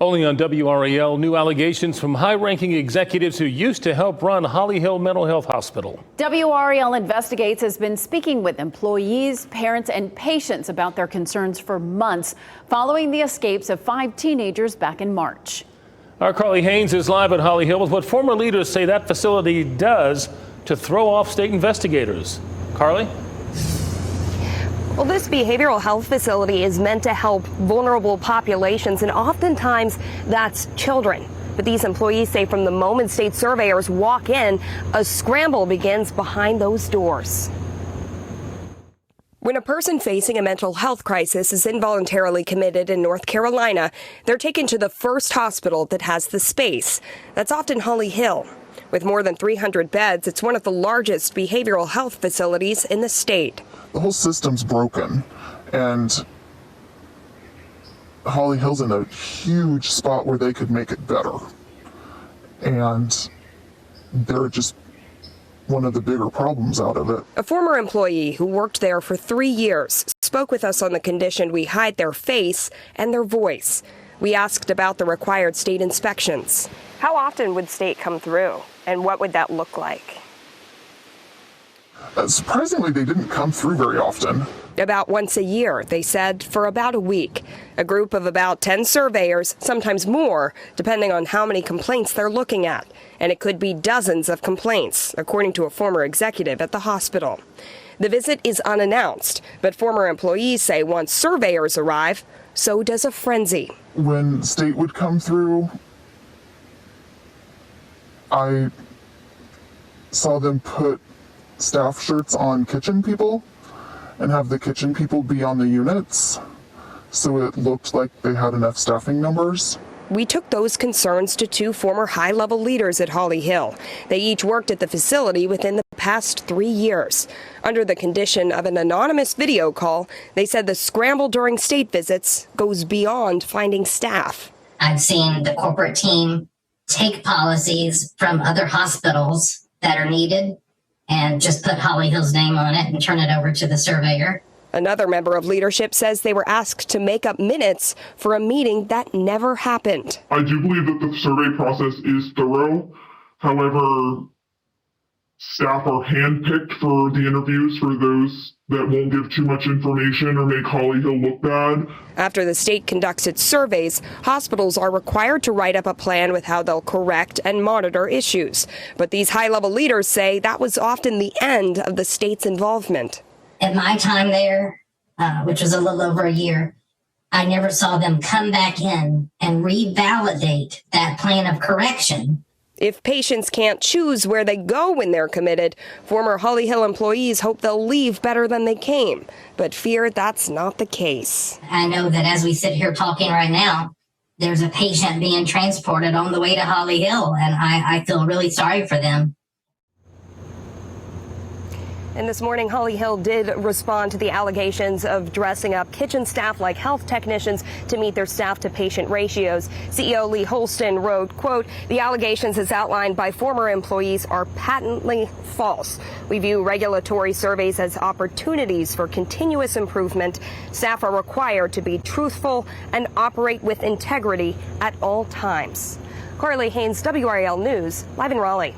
Only on WRAL, new allegations from high-ranking executives who used to help run Holly Hill Mental Health Hospital. WRAL Investigates has been speaking with employees, parents, and patients about their concerns for months following the escapes of 5 teenagers back in March. Our Carly Haynes is live at Holly Hill with what former leaders say that facility does to throw off state investigators. Carly? Well, this behavioral health facility is meant to help vulnerable populations, and oftentimes that's children. But these employees say from the moment state surveyors walk in, a scramble begins behind those doors. When a person facing a mental health crisis is involuntarily committed in North Carolina, they're taken to the first hospital that has the space. That's often Holly Hill. With more than 300 beds, it's one of the largest behavioral health facilities in the state. The whole system's broken, and Holly Hill's in a huge spot where they could make it better. And they're just one of the bigger problems out of it. A former employee who worked there for 3 years spoke with us on the condition we hide their face and their voice. We asked about the required state inspections. How often would state come through, and what would that look like? Surprisingly, they didn't come through very often. About once a year, they said, for about a week. A group of about 10 surveyors, sometimes more, depending on how many complaints they're looking at. And it could be dozens of complaints, according to a former executive at the hospital. The visit is unannounced, but former employees say once surveyors arrive, so does a frenzy. When state would come through, I saw them put staff shirts on kitchen people and have the kitchen people be on the units, so it looked like they had enough staffing numbers. We took those concerns to 2 former high-level leaders at Holly Hill. They each worked at the facility within the past 3 years. Under the condition of an anonymous video call, they said the scramble during state visits goes beyond finding staff. I've seen the corporate team take policies from other hospitals that are needed and just put Holly Hill's name on it and turn it over to the surveyor. Another member of leadership says they were asked to make up minutes for a meeting that never happened. I do believe that the survey process is thorough. However, staff are handpicked for the interviews for those that won't give too much information or make Holly Hill look bad. After the state conducts its surveys, hospitals are required to write up a plan with how they'll correct and monitor issues. But these high-level leaders say that was often the end of the state's involvement. At my time there, which was a little over a year, I never saw them come back in and revalidate that plan of correction. If patients can't choose where they go when they're committed, former Holly Hill employees hope they'll leave better than they came, but fear that's not the case. I know that as we sit here talking right now, there's a patient being transported on the way to Holly Hill, and I feel really sorry for them. And this morning, Holly Hill did respond to the allegations of dressing up kitchen staff like health technicians to meet their staff-to-patient ratios. CEO Lee Holston wrote, quote, "The allegations as outlined by former employees are patently false. We view regulatory surveys as opportunities for continuous improvement. Staff are required to be truthful and operate with integrity at all times." Carly Haynes, WRAL News, live in Raleigh.